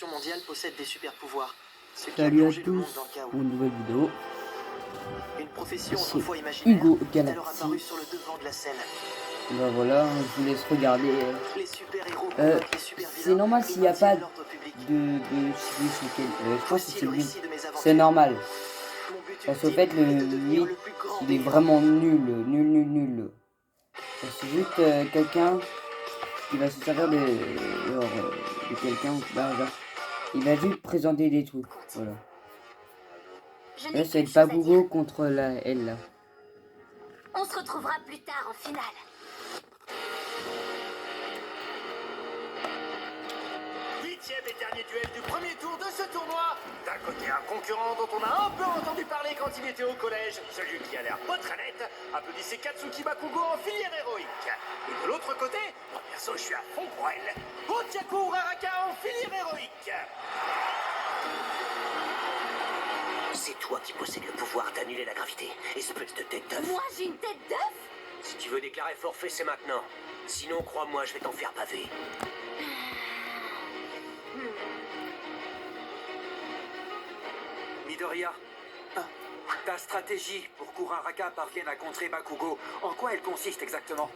mondiale possède des super pouvoirs. Ce qui a Salut à plongé le monde tous dans le chaos. pour une nouvelle vidéo. Une profession C'est autrefois imaginaire Hugo est alors Galaxy. apparue sur le devant de la scène. Ben voilà, je vous laisse regarder. Les super-héros Euh, combattent les super-vilains c'est normal et s'il n'y a pas maintiennent l'ordre public. je sais plus lequel. Je pense que Voici c'est le le récit de mes aventures. C'est normal. Mon but Parce qu'en ultime fait, le est de devenir 8, le plus grand il est des vraiment nul. C'est juste quelqu'un qui va se servir de quelqu'un. Bah, genre, il va juste présenter des trucs. Voilà. Je Là, n'ai c'est qu'une le chose à Pabugo dire. contre elle là. On se retrouvera plus tard en finale. Huitième et dernier duel du premier tour de ce tournoi. D'un côté, un concurrent dont on a un peu entendu parler quand il était au collège, celui qui a l'air pas très net. Applaudissez Katsuki Bakugo en filière héroïque. Et de l'autre côté, moi perso, je suis à fond pour elle. Otiaku Uraraka en filière héroïque. C'est toi qui possèdes le pouvoir d'annuler la gravité, espèce de tête d'œuf. Moi, j'ai une tête d'œuf? Si tu veux déclarer forfait, c'est maintenant. Sinon, crois-moi, je vais t'en faire paver. Midoriya, ta stratégie pour qu'Uraraka parvienne à contrer Bakugo, en quoi elle consiste exactement?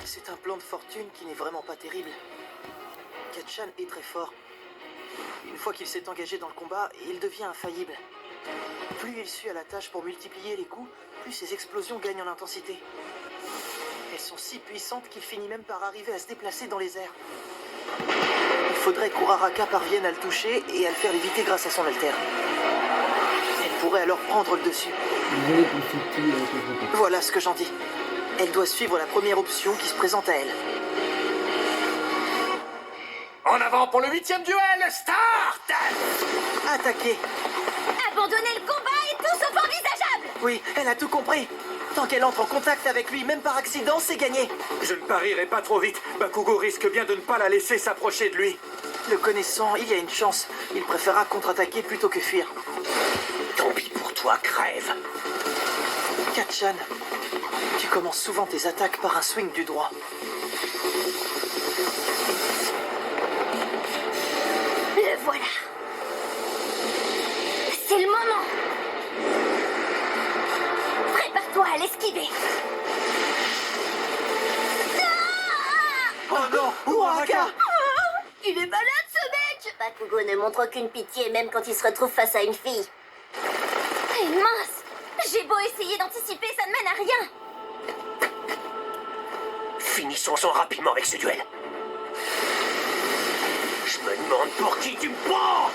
C'est un plan de fortune qui n'est vraiment pas terrible. Katchan est très fort. Une fois qu'il s'est engagé dans le combat, il devient infaillible. Plus il suit à la tâche pour multiplier les coups, plus ses explosions gagnent en intensité. Elles sont si puissantes qu'il finit même par arriver à se déplacer dans les airs. Il faudrait qu'Uraraka parvienne à le toucher et à le faire léviter grâce à son alter. Elle pourrait alors prendre le dessus. Désolé pour ce petit contretemps. Voilà ce que j'en dis. Elle doit suivre la première option qui se présente à elle. En avant pour le huitième duel, start. Attaquer. Abandonner le combat est tout sauf envisageable. Oui, elle a tout compris. Tant qu'elle entre en contact avec lui, même par accident, c'est gagné. Je ne parierai pas trop vite. Bakugo risque bien de ne pas la laisser s'approcher de lui. Le connaissant, il y a une chance. Il préférera contre-attaquer plutôt que fuir. Tant pis pour toi, crève. Katchan, tu commences souvent tes attaques par un swing du droit. Le voilà. C'est le moment. Prépare-toi à l'esquiver. Oh non, Uraraka! Il est malade, ce mec. Bakugo ne montre aucune pitié, même quand il se retrouve face à une fille. Et mince. J'ai beau essayer d'anticiper, ça ne mène à rien. Finissons-en rapidement avec ce duel. Je me demande pour qui tu me prends.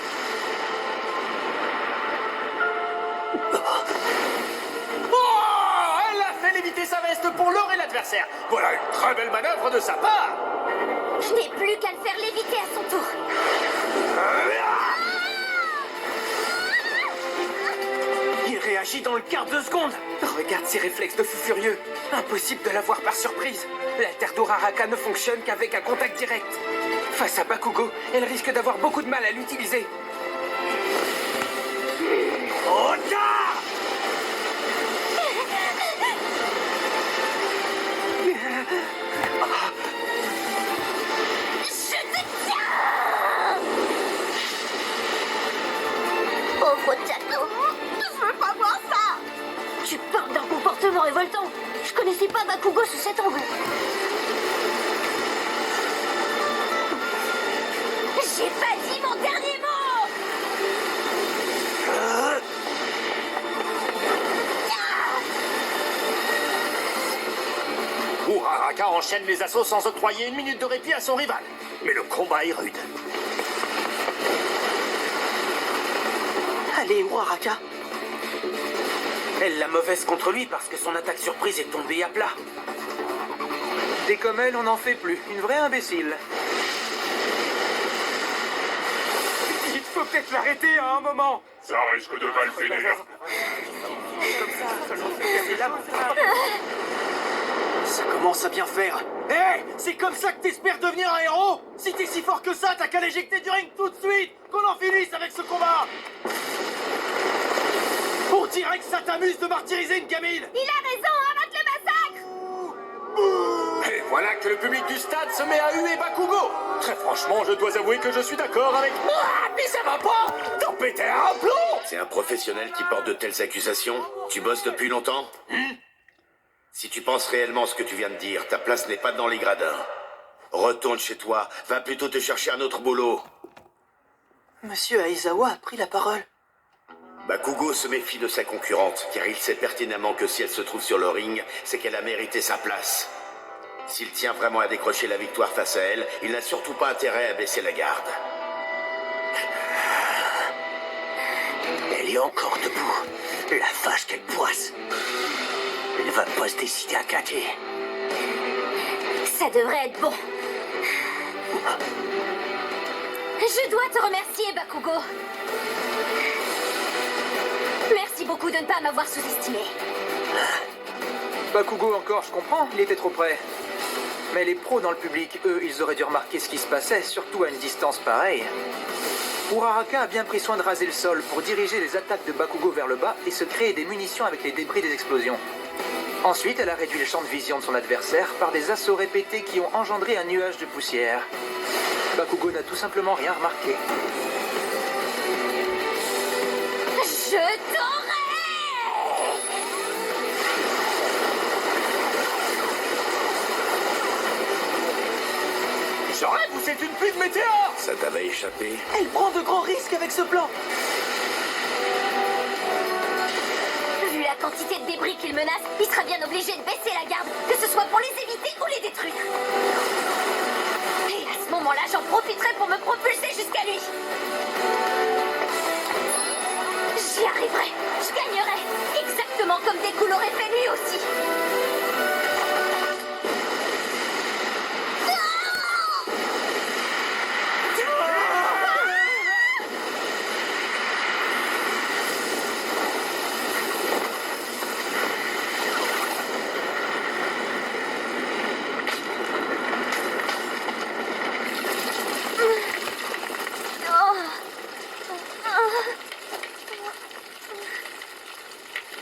Oh, elle a fait léviter sa veste pour leurrer l'adversaire. Voilà une très belle manœuvre de sa part. Je n'ai plus qu'à le faire léviter à son tour. Il réagit dans le quart de seconde. Regarde ses réflexes de fou furieux. Impossible de l'avoir par surprise. L'alter d'Uraraka ne fonctionne qu'avavec un contact direct. Face à Bakugo, elle risque d'avoir beaucoup de mal à l'utiliser. Ota! Je te tiens. Pauvre Taco. Je veux pas voir ça. Tu parles d'un comportement révoltant. Je connaissais pas Bakugo sous cet angle. J'ai pas dit mon dernier mot. Uraraka enchaîne les assauts sans octroyer une minute de répit à son rival. Mais le combat est rude. Allez, Uraraka. Elle l'a mauvaise contre lui parce que son attaque surprise est tombée à plat. Des comme elle, on n'en fait plus. Une vraie imbécile. Il faut peut-être l'arrêter à un moment. Ça risque de mal finir. Ça commence à bien faire. Hé, c'est comme ça que t'espères devenir un héros? Si t'es si fort que ça, t'as qu'à l'éjecter du ring tout de suite. Qu'on en finisse avec ce combat. On dirait que ça t'amuse de martyriser une gamine. Il a raison, arrête le massacre. Et Voilà que le public du stade se met à huer Bakugo. Très franchement, je dois avouer que je suis d'accord avec... Ah, mais ça va pas. T'en pétais un plomb. C'est un professionnel qui porte de telles accusations? Tu bosses depuis longtemps? Si tu penses réellement ce que tu viens de dire, ta place n'est pas dans les gradins. Retourne chez toi, va plutôt te chercher un autre boulot. Monsieur Aizawa a pris la parole. Bakugo se méfie de sa concurrente, car il sait pertinemment que si elle se trouve sur le ring, c'est qu'elle a mérité sa place. S'il tient vraiment à décrocher la victoire face à elle, il n'a surtout pas intérêt à baisser la garde. Elle est encore debout. La vache qu'elle poisse. Elle va pas se décider à claquer. Ça devrait être bon. Je dois te remercier, Bakugo. Merci beaucoup de ne pas m'avoir sous-estimé. Bakugo encore, je comprends, il était trop près. Mais les pros dans le public, eux, ils auraient dû remarquer ce qui se passait, surtout à une distance pareille. Uraraka a bien pris soin de raser le sol pour diriger les attaques de Bakugo vers le bas et se créer des munitions avec les débris des explosions. Ensuite, elle a réduit le champ de vision de son adversaire par des assauts répétés qui ont engendré un nuage de poussière. Bakugo n'a tout simplement rien remarqué. Je t'aurai! Je rêve ou c'est une pluie de météores? Ça t'avait échappé? Elle prend de grands risques avec ce plan. Vu la quantité de débris qu'il menace, il sera bien obligé de baisser la garde, que ce soit pour les éviter ou les détruire. Et à ce moment-là, j'en profiterai pour me propulser jusqu'à lui. J'y arriverai, je gagnerai, exactement comme Deku l'aurait fait lui aussi.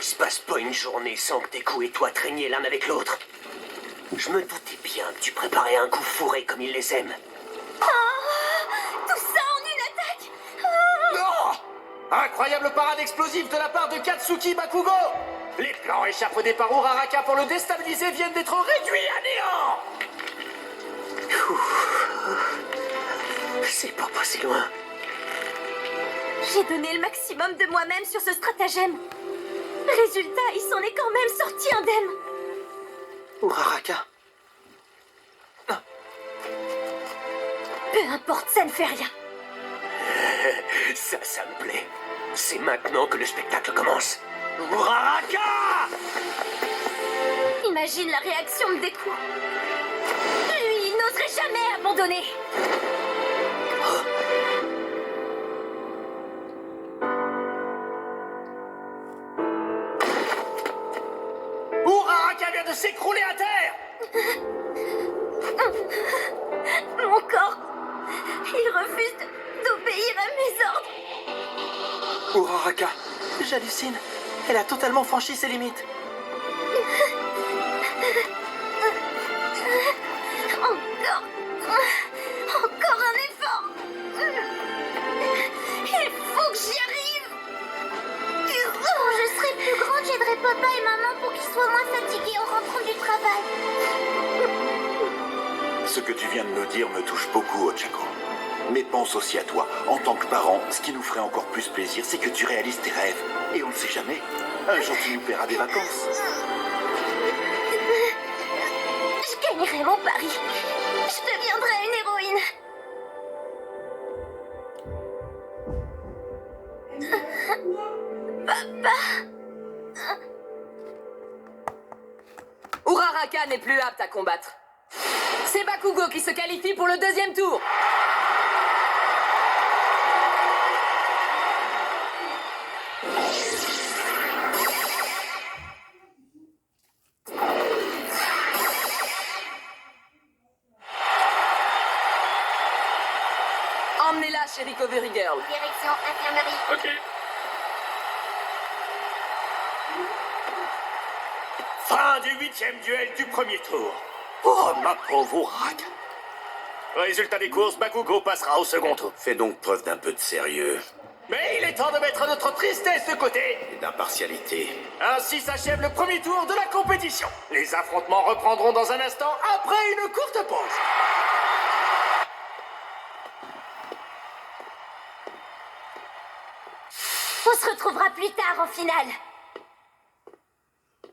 Il se passe pas une journée sans que Deku et toi traîniez l'un avec l'autre. Je me doutais bien que tu préparais un coup fourré comme ils les aiment. Tout ça en une attaque. Non! Incroyable parade explosive de la part de Katsuki Bakugo! Les plans échafaudés par Uraraka pour le déstabiliser viennent d'être réduits à néant! C'est pas passé loin. J'ai donné le maximum de moi-même sur ce stratagème. Résultat, il s'en est quand même sorti indemne. Uraraka. Peu importe, ça ne fait rien. Ça me plaît. C'est maintenant que le spectacle commence. Uraraka! Imagine la réaction de Deku. Lui, il n'oserait jamais abandonner. Uraraka vient de s'écrouler à terre! Mon corps, il refuse d'obéir à mes ordres. Uraraka. J'hallucine. Elle a totalement franchi ses limites. Encore un effort. Il faut que j'y arrive. Quand je serai plus grande, j'aiderai papa et maman pour qu'ils soient moins fatigués en rentrant du travail. Ce que tu viens de me dire me touche beaucoup, Ochako. Mais pense aussi à toi. En tant que parent, ce qui nous ferait encore plus plaisir, c'est que tu réalises tes rêves. Et on ne sait jamais. Un jour, tu nous paieras des vacances. Je gagnerai mon pari. Je deviendrai une héroïne. Papa. Uraraka n'est plus apte à combattre. C'est Bakugo qui se qualifie pour le deuxième tour. Emmenez-la chez Recovery Girl. Direction infirmerie. Ok. Fin du 8e duel du premier tour. Oh, ma pauvre Uraraka. Résultat des courses, Bakugo passera au second tour. Fais donc preuve d'un peu de sérieux Mais il est temps de mettre notre tristesse de côté. et d'impartialité. Ainsi s'achève le premier tour de la compétition. Les affrontements reprendront dans un instant après une courte pause. On se retrouvera plus tard en finale.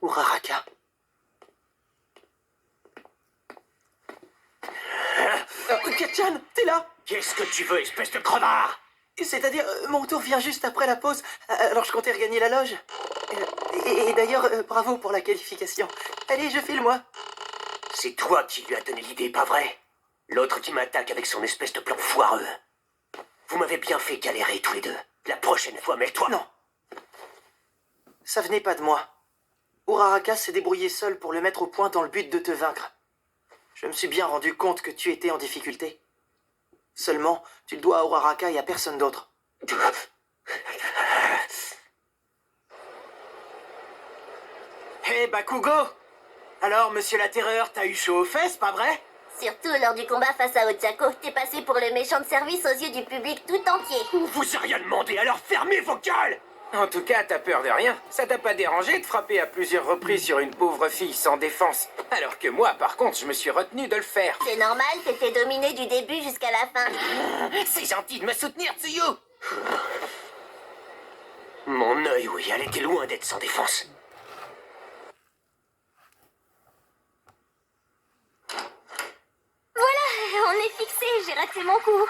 Uraraka. Katchan, t'es là? Qu'est-ce que tu veux, espèce de crevard? C'est-à-dire, mon tour vient juste après la pause, alors je comptais regagner la loge. Et d'ailleurs, bravo pour la qualification. Allez, je file, moi. C'est toi qui lui as donné l'idée, pas vrai? L'autre qui m'attaque avec son espèce de plan foireux. Vous m'avez bien fait galérer tous les deux. La prochaine fois, mêle-toi. Non. Ça venait pas de moi. Uraraka s'est débrouillé seul pour le mettre au point dans le but de te vaincre. Je me suis bien rendu compte que tu étais en difficulté. Seulement, tu le dois à Uraraka et à personne d'autre. Hé, Bakugo! Alors, monsieur la Terreur, t'as eu chaud aux fesses, pas vrai? Surtout lors du combat face à Ochako, t'es passé pour le méchant de service aux yeux du public tout entier. Vous a rien demandé, alors fermez vos gueules! En tout cas, t'as peur de rien. Ça t'a pas dérangé de frapper à plusieurs reprises sur une pauvre fille sans défense. Alors que moi, par contre, je me suis retenu de le faire. C'est normal, t'étais dominé du début jusqu'à la fin. C'est gentil de me soutenir, Tsuyu! Mon œil, oui, elle était loin d'être sans défense. Voilà, on est fixé, j'ai raté mon coup.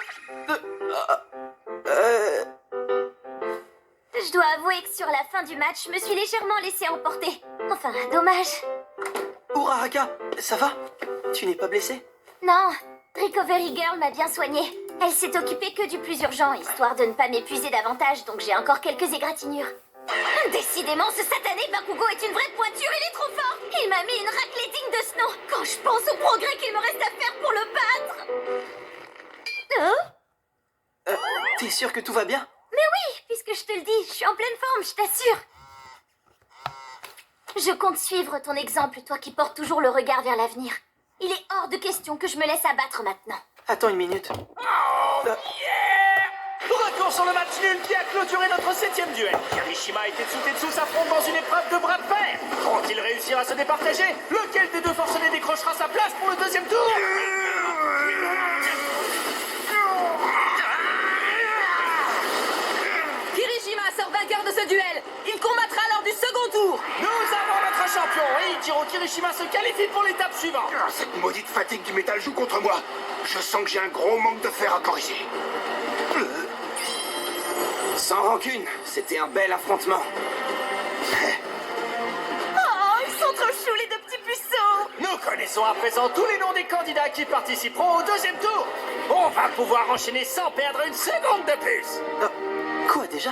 Je dois avouer que sur la fin du match, je me suis légèrement laissé emporter. Enfin, dommage. Uraraka, ça va? Tu n'es pas blessé? Non, Recovery Girl m'a bien soignée. Elle s'est occupée que du plus urgent, histoire de ne pas m'épuiser davantage, donc j'ai encore quelques égratignures. Décidément, ce satané Bakugo est une vraie pointure, il est trop fort. Il m'a mis une raclée digne de ce nom. Quand je pense au progrès qu'il me reste à faire pour le battre. Oh? T'es sûr que tout va bien? Mais oui, puisque je te le dis, je suis en pleine forme, je t'assure. Je compte suivre ton exemple, toi qui portes toujours le regard vers l'avenir. Il est hors de question que je me laisse abattre maintenant. Attends une minute. Retour sur le match nul qui a clôturé notre 7ème duel. Kirishima et Tetsu s'affrontent dans une épreuve de bras de fer. Vont-ils réussir à se départager? Lequel des deux forcenés décrochera sa place pour le deuxième tour? Kirishima sort vainqueur de ce duel. Il combattra lors du second tour. Nous avons notre champion et Ichiro Kirishima se qualifie pour l'étape suivante. Ah, cette maudite fatigue du métal joue contre moi. Je sens que j'ai un gros manque de fer à corriger. Sans rancune, c'était un bel affrontement. Oh, ils sont trop choux les deux petits puceaux. Nous connaissons à présent tous les noms des candidats qui participeront au deuxième tour. On va pouvoir enchaîner sans perdre une seconde de plus. Quoi déjà?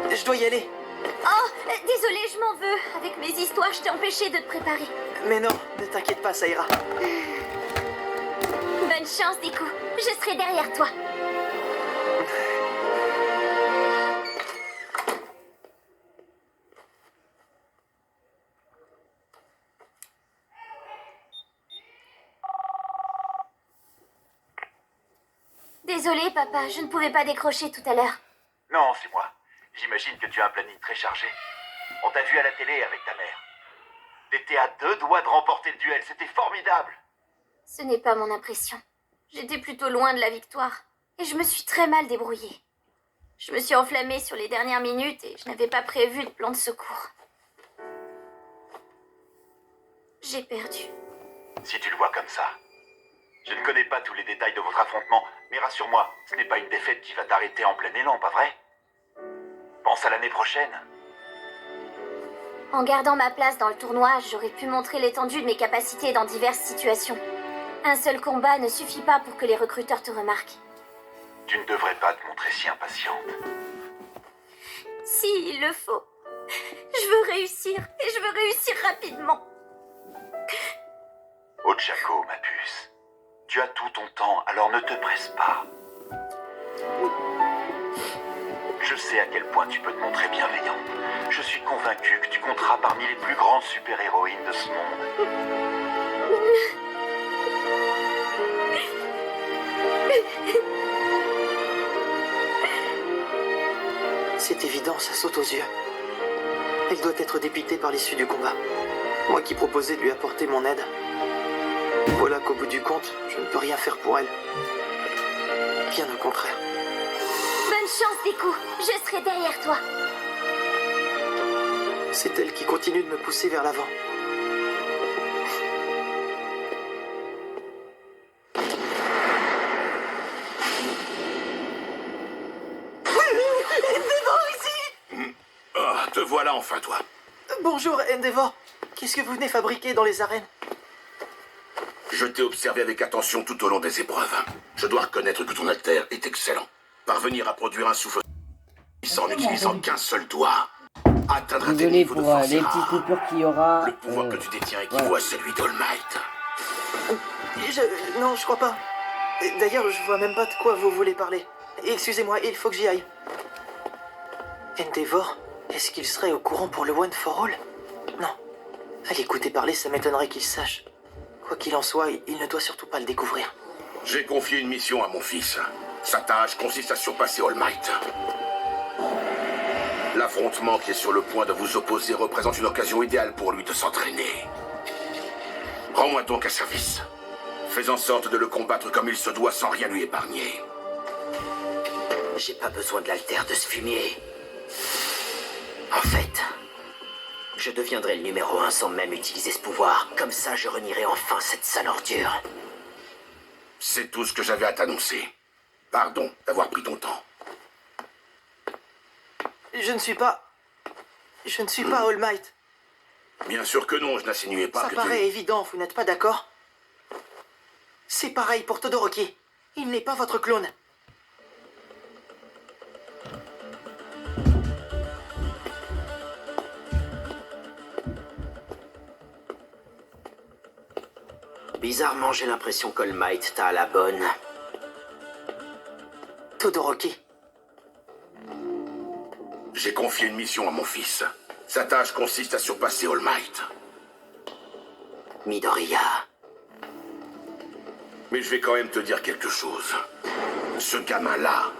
Je dois y aller. Oh, désolé, je m'en veux. Avec mes histoires, je t'ai empêché de te préparer. Mais non, ne t'inquiète pas, ça ira. Bonne chance, Deku. Je serai derrière toi. Désolée, papa, je ne pouvais pas décrocher tout à l'heure. Non, c'est moi. J'imagine que tu as un planning très chargé. On t'a vu à la télé avec ta mère. T'étais à 2 doigts de remporter le duel, c'était formidable. Ce n'est pas mon impression. J'étais plutôt loin de la victoire. Et je me suis très mal débrouillée. Je me suis enflammée sur les dernières minutes et je n'avais pas prévu de plan de secours. J'ai perdu. Si tu le vois comme ça. Je ne connais pas tous les détails de votre affrontement, mais rassure-moi, ce n'est pas une défaite qui va t'arrêter en plein élan, pas vrai? Pense à l'année prochaine. En gardant ma place dans le tournoi, j'aurais pu montrer l'étendue de mes capacités dans diverses situations. Un seul combat ne suffit pas pour que les recruteurs te remarquent. Tu ne devrais pas te montrer si impatiente. Si, il le faut. Je veux réussir, et je veux réussir rapidement. Ochako, ma puce. Tu as tout ton temps, alors ne te presse pas. Je sais à quel point tu peux te montrer bienveillant. Je suis convaincu que tu compteras parmi les plus grandes super-héroïnes de ce monde. C'est évident, ça saute aux yeux. Elle doit être dépitée par l'issue du combat. Moi qui proposais de lui apporter mon aide. Voilà qu'au bout du compte, je ne peux rien faire pour elle. Bien au contraire. Bonne chance, Deku. Je serai derrière toi. C'est elle qui continue de me pousser vers l'avant. Ah, te voilà enfin, toi. Bonjour, Endeavor. Qu'est-ce que vous venez fabriquer dans les arènes? Je t'ai observé avec attention tout au long des épreuves. Je dois reconnaître que ton alter est excellent. Parvenir à produire un souffle en n'utilisant qu'un seul doigt. Atteindre un tel Désolé niveau pour de force les rare. petites coupures qu'il y aura. Le pouvoir que tu détiens équivaut voilà. à celui d'All Might. Non, je crois pas. D'ailleurs, je vois même pas de quoi vous voulez parler. Excusez-moi, il faut que j'y aille. Endeavor, est-ce qu'il serait au courant pour le One for All? Non. À l'écouter parler, ça m'étonnerait qu'il sache. Quoi qu'il en soit, il ne doit surtout pas le découvrir. J'ai confié une mission à mon fils. Sa tâche consiste à surpasser All Might. L'affrontement qui est sur le point de vous opposer représente une occasion idéale pour lui de s'entraîner. Rends-moi donc un service. Fais en sorte de le combattre comme il se doit sans rien lui épargner. J'ai pas besoin de l'alter de ce fumier. En fait, je deviendrai le numéro 1 sans même utiliser ce pouvoir. Comme ça, je renierai enfin cette sale ordure. C'est tout ce que j'avais à t'annoncer. Pardon d'avoir pris ton temps. Je ne suis pas All Might. Bien sûr que non, je n'insinuais pas Ça que paraît évident, vous n'êtes pas d'accord? C'est pareil pour Todoroki. Il n'est pas votre clone. Bizarrement, j'ai l'impression qu'All Might t'a à la bonne. Todoroki. J'ai confié une mission à mon fils. Sa tâche consiste à surpasser All Might. Midoriya. Mais je vais quand même te dire quelque chose. Ce gamin-là,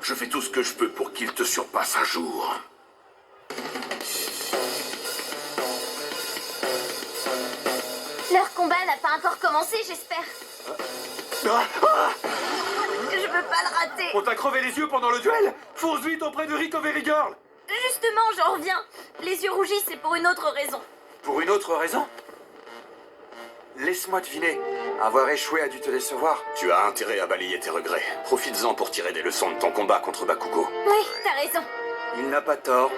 je fais tout ce que je peux pour qu'il te surpasse un jour. Leur combat n'a pas encore commencé, j'espère. Je veux pas le rater. On t'a crevé les yeux pendant le duel? Fonce vite auprès de Recovery Girl. Justement, j'en reviens. Les yeux rougis, c'est pour une autre raison. Pour une autre raison? Laisse-moi deviner. Avoir échoué a dû te décevoir. Tu as intérêt à balayer tes regrets. Profites-en pour tirer des leçons de ton combat contre Bakugo. Oui, t'as raison. Il n'a pas tort.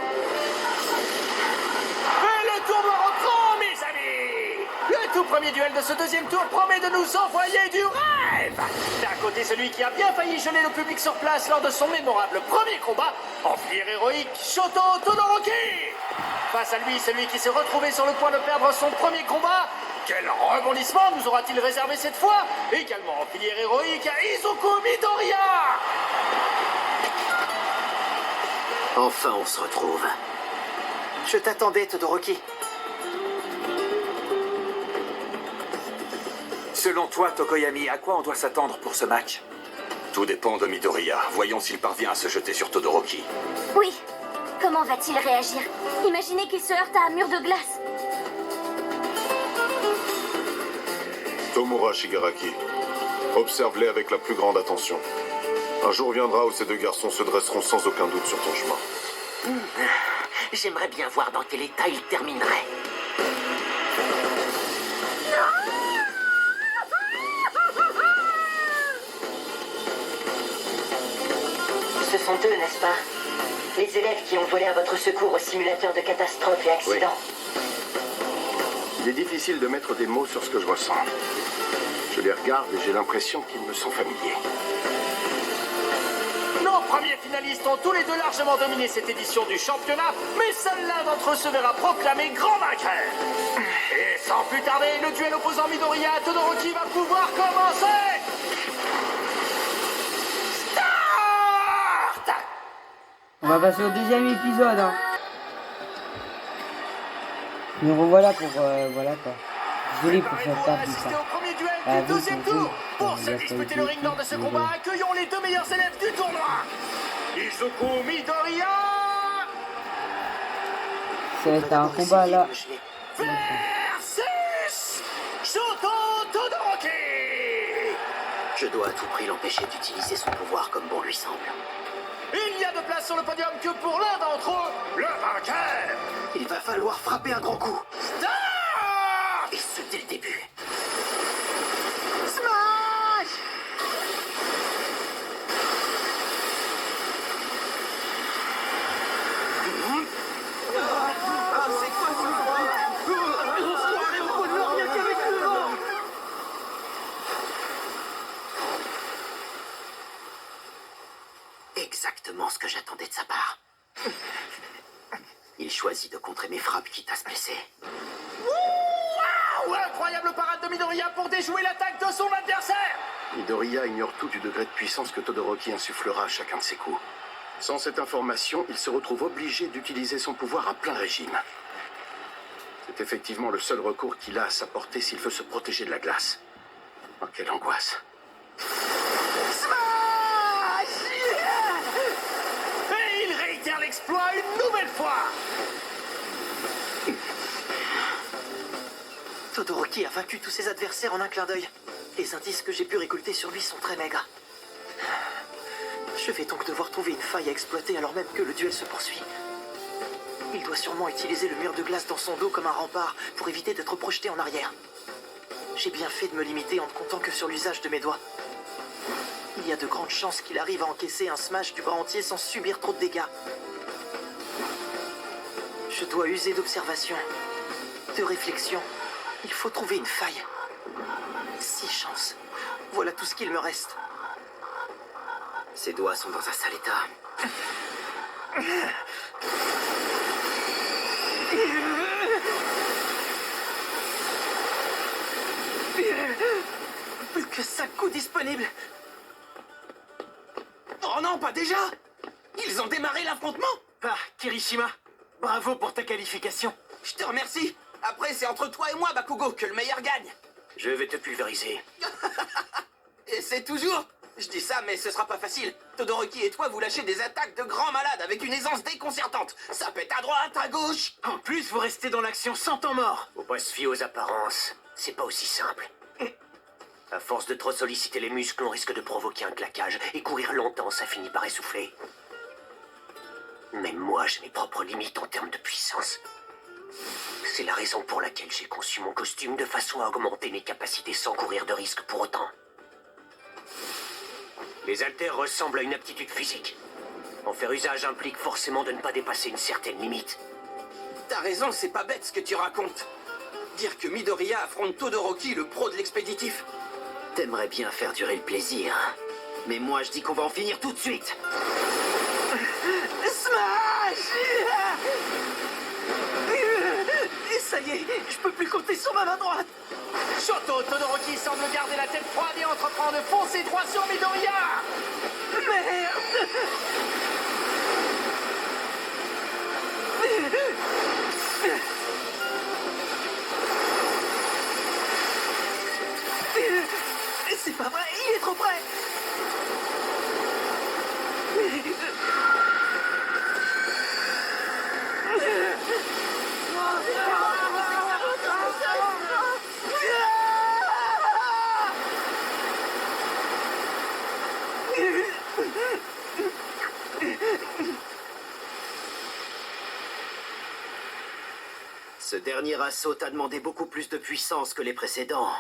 Et le tournoi reprend, mes amis! Le tout premier duel de ce deuxième tour promet de nous envoyer du rêve! D'un côté, celui qui a bien failli geler le public sur place lors de son mémorable premier combat, en filière héroïque, Shoto Todoroki! Face à lui, celui qui s'est retrouvé sur le point de perdre son premier combat. Quel rebondissement nous aura-t-il réservé cette fois? Également en filière héroïque, Izuku Midoriya! Enfin, on se retrouve. Je t'attendais, Todoroki. Selon toi, Tokoyami, à quoi on doit s'attendre pour ce match? Tout dépend de Midoriya. Voyons s'il parvient à se jeter sur Todoroki. Oui. Comment va-t-il réagir? Imaginez qu'il se heurte à un mur de glace. Tomura Shigaraki, observe-les avec la plus grande attention. Un jour viendra où ces deux garçons se dresseront sans aucun doute sur ton chemin. J'aimerais bien voir dans quel état il terminerait. Ce sont eux, n'est-ce pas? Les élèves qui ont volé à votre secours au simulateur de catastrophe et accident. Il est difficile de mettre des mots sur ce que je ressens. Je les regarde et j'ai l'impression qu'ils me sont familiers. Nos premiers finalistes ont tous les deux largement dominé cette édition du championnat, mais seul l'un d'entre eux se verra proclamé grand vainqueur. Et sans plus tarder, le duel opposant Midoriya à Todoroki va pouvoir commencer. Start! On va passer au deuxième épisode. Hein. Nous revoilà pour voilà quoi. Désolé pour faire perdre du temps. Au premier duel Ah, du vous, deuxième pour vous, tour. Pour il y se a disputer pas le eu ring lors de ce de- combat, accueillons les deux meilleurs élèves du tournoi. Izuku Midoriya Ça va être un combat là. versus Shoto Todoroki. Je dois à tout prix l'empêcher d'utiliser son pouvoir comme bon lui semble. Il n'y a de place sur le podium que pour l'un d'entre eux, le vainqueur. Il va falloir frapper un grand coup. Et ce dès le début. Smash! Ah, c'est quoi ce froid? On se croirait au pôle Nord rien qu'avec le vent. Exactement ce que j'attendais de sa part. Il choisit de contrer mes frappes quitte à se blesser. Waouh! Incroyable parade de Midoriya pour déjouer l'attaque de son adversaire. Midoriya ignore tout du degré de puissance que Todoroki insufflera à chacun de ses coups. Sans cette information, il se retrouve obligé d'utiliser son pouvoir à plein régime. C'est effectivement le seul recours qu'il a à sa portée s'il veut se protéger de la glace. Oh, quelle angoisse. Et il réitère l'exploit une nouvelle fois. Todoroki a vaincu tous ses adversaires en un clin d'œil. Les indices que j'ai pu récolter sur lui sont très maigres. Je vais donc devoir trouver une faille à exploiter alors même que le duel se poursuit. Il doit sûrement utiliser le mur de glace dans son dos comme un rempart pour éviter d'être projeté en arrière. J'ai bien fait de me limiter en ne comptant que sur l'usage de mes doigts. Il y a de grandes chances qu'il arrive à encaisser un smash du bras entier sans subir trop de dégâts. Je dois user d'observation, de réflexion. Il faut trouver une faille. 6 chances. Voilà tout ce qu'il me reste. Ses doigts sont dans un sale état. Plus que 5 coups disponibles. Oh non, pas déjà! Ils ont démarré l'affrontement! Ah, Kirishima, bravo pour ta qualification. Je te remercie. Après, c'est entre toi et moi, Bakugo, que le meilleur gagne. Je vais te pulvériser. Et c'est toujours. Je dis ça, mais ce sera pas facile. Todoroki et toi, vous lâchez des attaques de grands malades avec une aisance déconcertante. Ça pète à droite, à gauche. En plus, vous restez dans l'action sans temps mort. Faut pas se fier aux apparences. C'est pas aussi simple. À force de trop solliciter les muscles, on risque de provoquer un claquage. Et courir longtemps, ça finit par essouffler. Même moi, j'ai mes propres limites en termes de puissance. C'est la raison pour laquelle j'ai conçu mon costume de façon à augmenter mes capacités sans courir de risque pour autant. Les haltères ressemblent à une aptitude physique. En faire usage implique forcément de ne pas dépasser une certaine limite. T'as raison, c'est pas bête ce que tu racontes. Dire que Midoriya affronte Todoroki, le pro de l'expéditif. T'aimerais bien faire durer le plaisir. Mais moi, je dis qu'on va en finir tout de suite. Smash! Et ça y est, je peux plus compter sur ma main droite. Shoto Todoroki semble garder la tête froide et entreprend de foncer droit sur Midoriya. Merde! C'est pas vrai, il est trop près. Ce dernier assaut t'a demandé beaucoup plus de puissance que les précédents.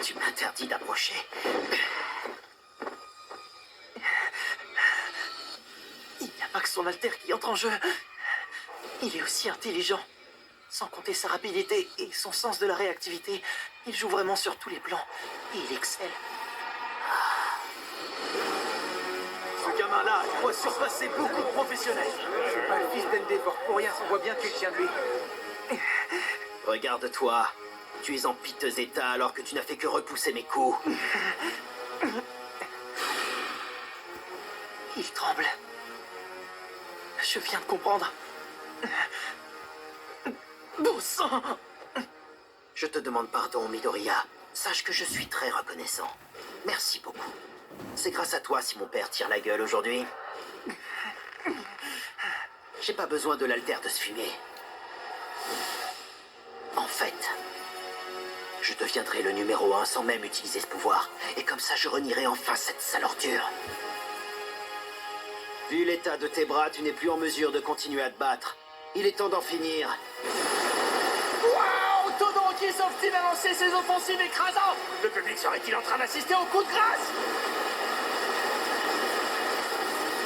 Tu m'interdis d'approcher. Il n'y a pas que son alter qui entre en jeu. Il est aussi intelligent. Sans compter sa rapidité et son sens de la réactivité, il joue vraiment sur tous les plans. Et il excelle. Ce gamin-là doit surpasser beaucoup de professionnels. C'est pas le fils d'Endeavor pour rien, on voit bien qu'il tient de lui. Regarde-toi. Tu es en piteux état alors que tu n'as fait que repousser mes coups. Il tremble. Je viens de comprendre. Bon sang! Je te demande pardon, Midoriya. Sache que je suis très reconnaissant. Merci beaucoup. C'est grâce à toi si mon père tire la gueule aujourd'hui. J'ai pas besoin de l'alter de ce fumier. En fait, je deviendrai le numéro 1 sans même utiliser ce pouvoir. Et comme ça, je renierai enfin cette sale ordure. Vu l'état de tes bras, tu n'es plus en mesure de continuer à te battre. Il est temps d'en finir. Waouh! Todoroki sauve-t-il à lancer ses offensives écrasantes? Le public serait-il en train d'assister au coup de grâce?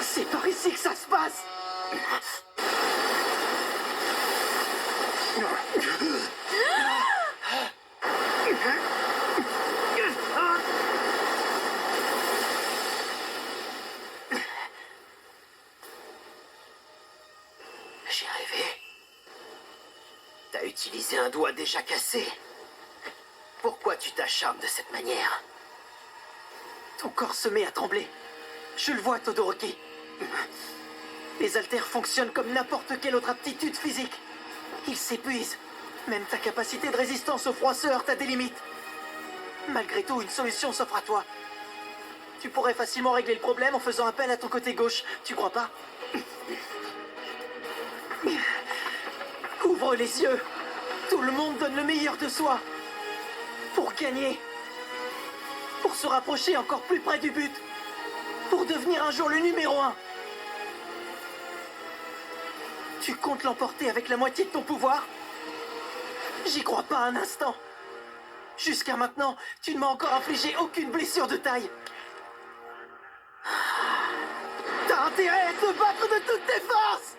C'est par ici que ça se passe! J'ai rêvé. T'as utilisé un doigt déjà cassé. Pourquoi tu t'acharnes de cette manière? Ton corps se met à trembler. Je le vois, Todoroki. Les haltères fonctionnent comme n'importe quelle autre aptitude physique. Ils s'épuisent. Même ta capacité de résistance au froid se heurte à des limites. Malgré tout, une solution s'offre à toi. Tu pourrais facilement régler le problème en faisant appel à ton côté gauche, tu crois pas? Ouvre les yeux. Tout le monde donne le meilleur de soi. Pour gagner. Pour se rapprocher encore plus près du but. Pour devenir un jour le numéro 1. Tu comptes l'emporter avec la moitié de ton pouvoir? J'y crois pas un instant. Jusqu'à maintenant, tu ne m'as encore infligé aucune blessure de taille. T'as intérêt à te battre de toutes tes forces!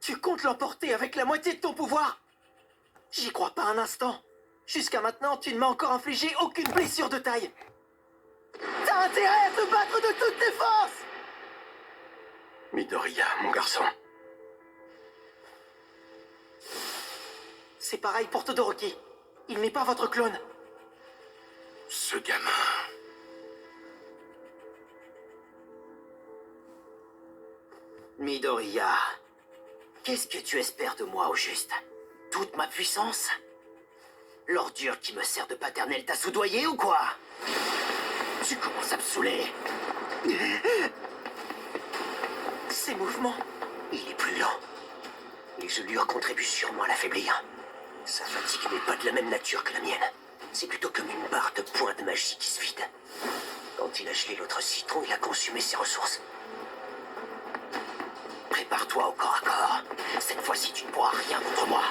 Tu comptes l'emporter avec la moitié de ton pouvoir? J'y crois pas un instant. Jusqu'à maintenant, tu ne m'as encore infligé aucune blessure de taille. T'as intérêt à te battre de toutes tes forces! Midoriya, mon garçon. C'est pareil pour Todoroki. Il n'est pas votre clone. Ce gamin... Midoriya, qu'est-ce que tu espères de moi au juste? Toute ma puissance? L'ordure qui me sert de paternelle t'a soudoyé ou quoi? Tu commences à me saouler. Ces mouvements... Il est plus lent. Les gelures contribuent sûrement à l'affaiblir. Sa fatigue n'est pas de la même nature que la mienne. C'est plutôt comme une barre de points de magie qui se vide. Quand il a gelé l'autre citron, il a consumé ses ressources. Prépare-toi au corps à corps. Cette fois-ci, tu ne pourras rien contre moi.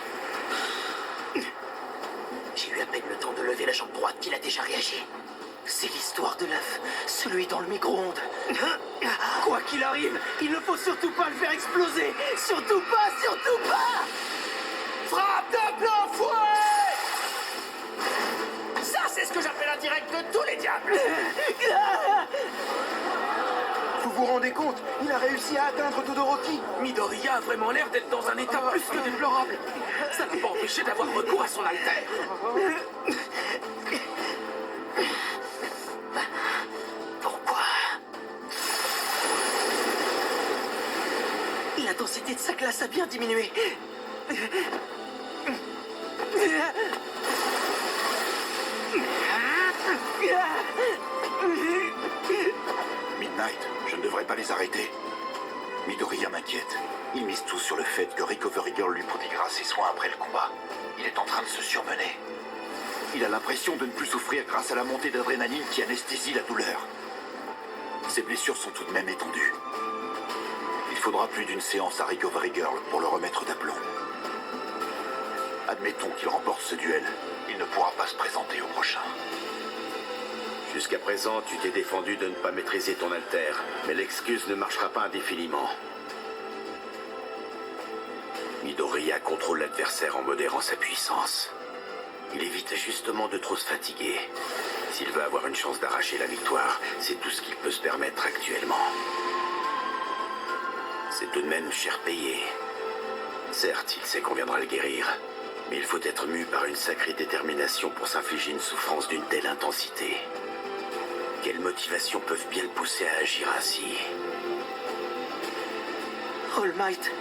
J'ai eu à peine le temps de lever la jambe droite qu'il a déjà réagi. C'est l'histoire de l'œuf, celui dans le micro-ondes. Quoi qu'il arrive, il ne faut surtout pas le faire exploser. Surtout pas, surtout pas! Frappe de plein fouet! Ça, c'est ce que j'appelle un direct de tous les diables! Vous vous rendez compte? Il a réussi à atteindre Todoroki. Midoriya a vraiment l'air d'être dans un état plus que déplorable. Ça ne peut pas empêcher d'avoir recours à son alter. Pourquoi? L'intensité de sa glace a bien diminué. Midnight, je ne devrais pas les arrêter. Midoriya m'inquiète. Il mise tout sur le fait que Recovery Girl lui prodiguera ses soins après le combat. Il est en train de se surmener. Il a l'impression de ne plus souffrir grâce à la montée d'adrénaline qui anesthésie la douleur. Ses blessures sont tout de même étendues. Il faudra plus d'une séance à Recovery Girl pour le remettre d'aplomb. Admettons qu'il remporte ce duel. Il ne pourra pas se présenter au prochain. Jusqu'à présent, tu t'es défendu de ne pas maîtriser ton alter, mais l'excuse ne marchera pas indéfiniment. Midoriya contrôle l'adversaire en modérant sa puissance. Il évite justement de trop se fatiguer. S'il veut avoir une chance d'arracher la victoire, c'est tout ce qu'il peut se permettre actuellement. C'est tout de même cher payé. Certes, il sait qu'on viendra le guérir, mais il faut être mu par une sacrée détermination pour s'infliger une souffrance d'une telle intensité. Quelles motivations peuvent bien le pousser à agir ainsi? All Might.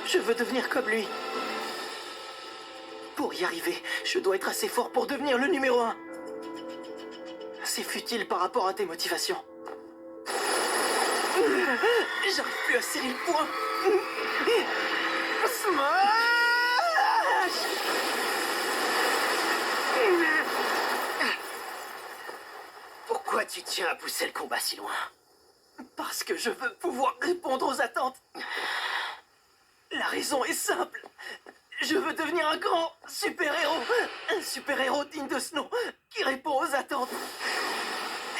Je veux devenir comme lui. Pour y arriver, je dois être assez fort pour devenir le numéro 1. C'est futile par rapport à tes motivations. J'arrive plus à serrer le poing. Smash! Pourquoi tu tiens à pousser le combat si loin? Parce que je veux pouvoir répondre aux attentes. La raison est simple. Je veux devenir un grand super-héros. Un super-héros digne de ce nom, qui répond aux attentes.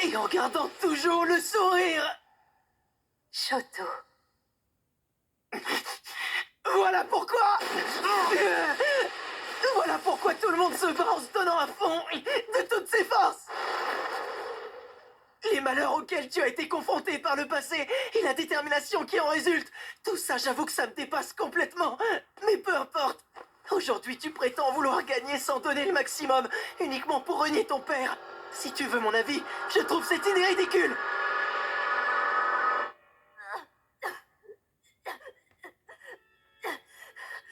Et en gardant toujours le sourire. Shoto. Voilà pourquoi. Voilà pourquoi tout le monde se bat en se donnant à fond de toutes ses forces. Les malheurs auxquels tu as été confronté par le passé et la détermination qui en résulte, tout ça, j'avoue que ça me dépasse complètement. Mais peu importe. Aujourd'hui, tu prétends vouloir gagner sans donner le maximum, uniquement pour renier ton père. Si tu veux mon avis, je trouve cette idée ridicule.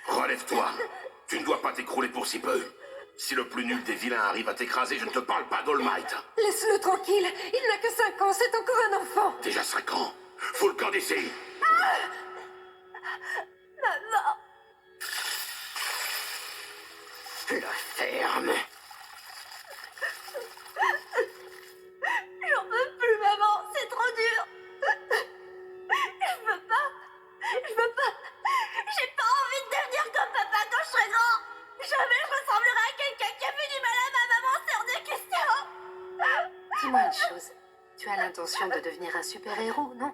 Relève-toi. Tu ne dois pas t'écrouler pour si peu. Si le plus nul des vilains arrive à t'écraser, je ne te parle pas d'All Might. Laisse-le tranquille. Il n'a que 5 ans. C'est encore un enfant. Déjà 5 ans. Faut le camp d'ici. Maman. La ferme. J'en peux plus, maman. C'est trop dur. Je veux pas. J'ai pas envie de devenir comme papa quand je serai grand. Jamais je ressemblerai à quelqu'un qui a fait du mal à ma maman, c'est hors de question. Dis-moi une chose. Tu as l'intention de devenir un super-héros, non?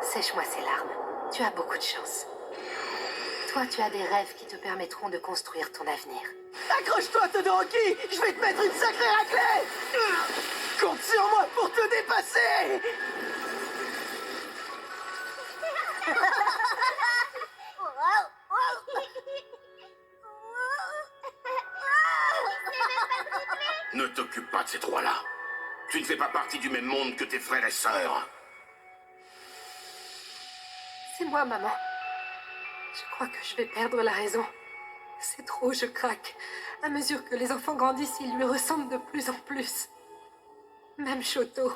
Sèche-moi ces larmes. Tu as beaucoup de chance. Toi, tu as des rêves qui te permettront de construire ton avenir. Accroche-toi, Todoroki. Je vais te mettre une sacrée raclée. Compte sur moi pour te dépasser. Ne t'occupe pas de ces trois-là. Tu ne fais pas partie du même monde que tes frères et sœurs. C'est moi, maman. Je crois que je vais perdre la raison. C'est trop, je craque. À mesure que les enfants grandissent, ils lui ressemblent de plus en plus. Même Shoto.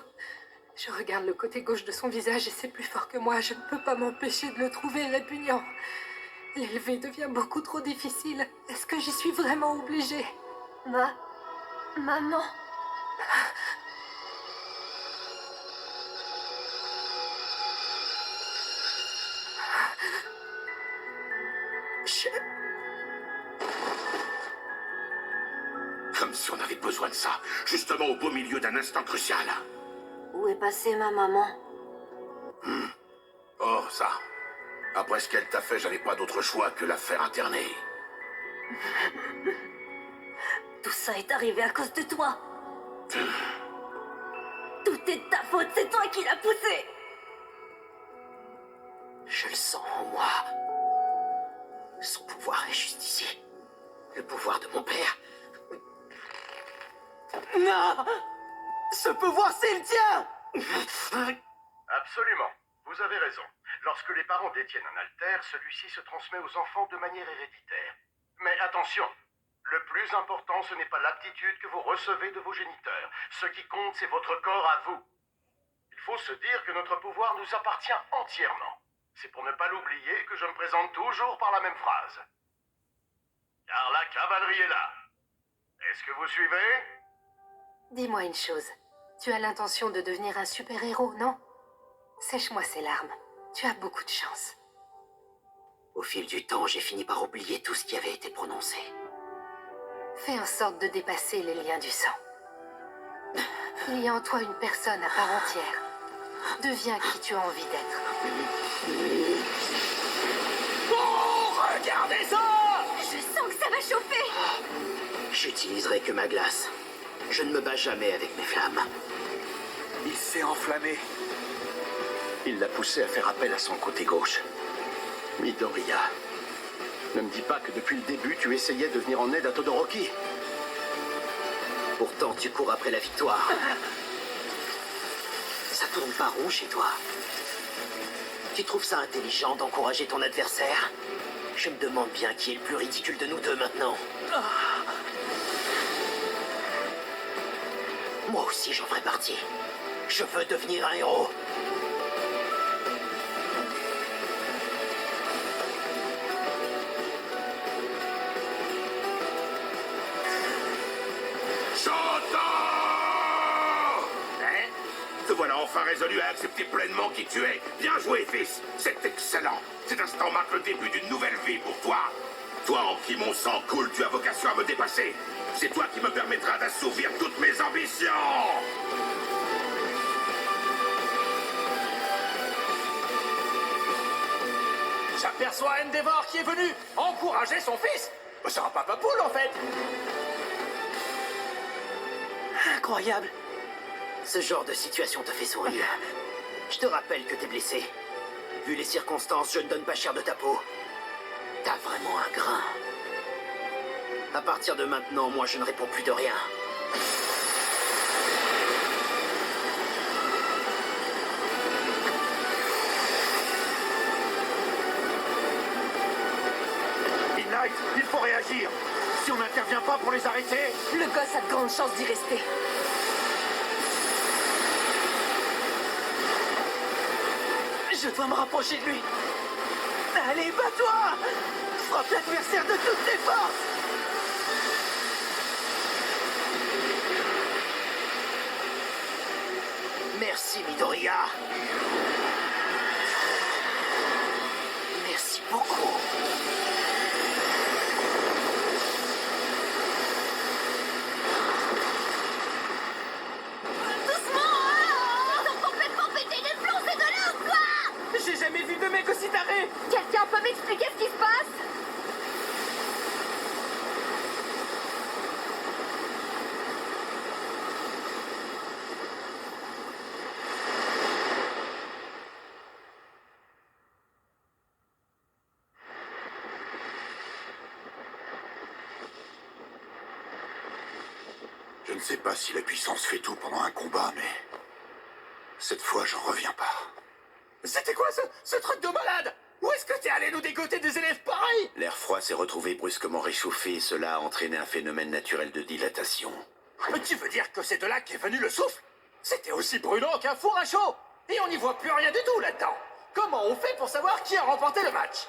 Je regarde le côté gauche de son visage et c'est plus fort que moi. Je ne peux pas m'empêcher de le trouver répugnant. L'élever devient beaucoup trop difficile. Est-ce que j'y suis vraiment obligée? Maman. Comme si on avait besoin de ça, justement au beau milieu d'un instant crucial. Où est passée ma maman? Oh, ça. Après ce qu'elle t'a fait, j'avais pas d'autre choix que la faire interner. Tout ça est arrivé à cause de toi. Tout est de ta faute, c'est toi qui l'as poussé. Je le sens en moi. Son pouvoir est juste ici. Le pouvoir de mon père. Non. Ce pouvoir, c'est le tien. Absolument. Vous avez raison. Lorsque les parents détiennent un altère, celui-ci se transmet aux enfants de manière héréditaire. Mais attention, le plus important, ce n'est pas l'aptitude que vous recevez de vos géniteurs. Ce qui compte, c'est votre corps à vous. Il faut se dire que notre pouvoir nous appartient entièrement. C'est pour ne pas l'oublier que je me présente toujours par la même phrase. Car la cavalerie est là. Est-ce que vous suivez? Dis-moi une chose. Tu as l'intention de devenir un super-héros, non? Sèche-moi ces larmes. Tu as beaucoup de chance. Au fil du temps, j'ai fini par oublier tout ce qui avait été prononcé. Fais en sorte de dépasser les liens du sang. Il y a en toi une personne à part entière. Deviens qui tu as envie d'être. Oh, regardez ça! Je sens que ça va chauffer. J'utiliserai que ma glace. Je ne me bats jamais avec mes flammes. Il s'est enflammé. Il l'a poussé à faire appel à son côté gauche. Midoriya, ne me dis pas que depuis le début, tu essayais de venir en aide à Todoroki. Pourtant, tu cours après la victoire. Ça tourne pas rond chez toi. Tu trouves ça intelligent d'encourager ton adversaire? Je me demande bien qui est le plus ridicule de nous deux maintenant. Moi aussi, j'en ferai partie. Je veux devenir un héros. Te voilà enfin résolu à accepter pleinement qui tu es. Bien joué, fils. C'est excellent. Cet instant marque le début d'une nouvelle vie pour toi. Toi en qui mon sang coule, tu as vocation à me dépasser. C'est toi qui me permettra d'assouvir toutes mes ambitions. J'aperçois Endeavor qui est venu encourager son fils. C'est un papa poule en fait. Incroyable. Ce genre de situation te fait sourire. Je te rappelle que t'es blessé. Vu les circonstances, je ne donne pas cher de ta peau. T'as vraiment un grain. À partir de maintenant, moi je ne réponds plus de rien. Midnight, il faut réagir. Si on n'intervient pas pour les arrêter... Le gosse a de grandes chances d'y rester. Je dois me rapprocher de lui. Allez, bats-toi! Frappe l'adversaire de toutes tes forces! Merci, Midoriya. Merci beaucoup. J'ai jamais vu de mec aussi taré. Quelqu'un peut m'expliquer ce qui se passe? Je ne sais pas si la puissance fait tout pendant un combat, mais... cette fois, j'en reviens pas. C'était quoi ce truc de malade? Où est-ce que t'es allé nous dégoter des élèves pareils? L'air froid s'est retrouvé brusquement réchauffé et cela a entraîné un phénomène naturel de dilatation. Mais tu veux dire que c'est de là qu'est venu le souffle? C'était aussi brûlant qu'un four à chaud. Et on n'y voit plus rien du tout là-dedans. Comment on fait pour savoir qui a remporté le match?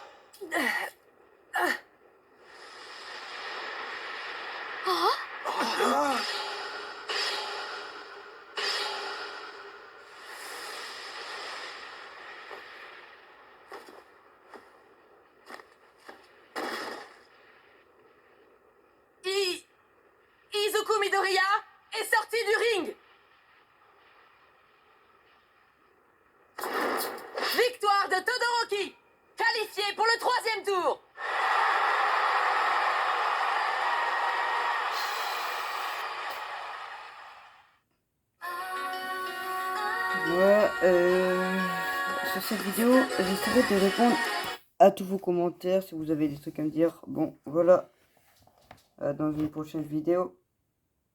Izuku Midoriya est sorti du ring. Victoire de Todoroki, qualifié pour le 3e tour. Voilà, sur cette vidéo, j'essaierai de répondre à tous vos commentaires si vous avez des trucs à me dire. Bon, voilà, dans une prochaine vidéo.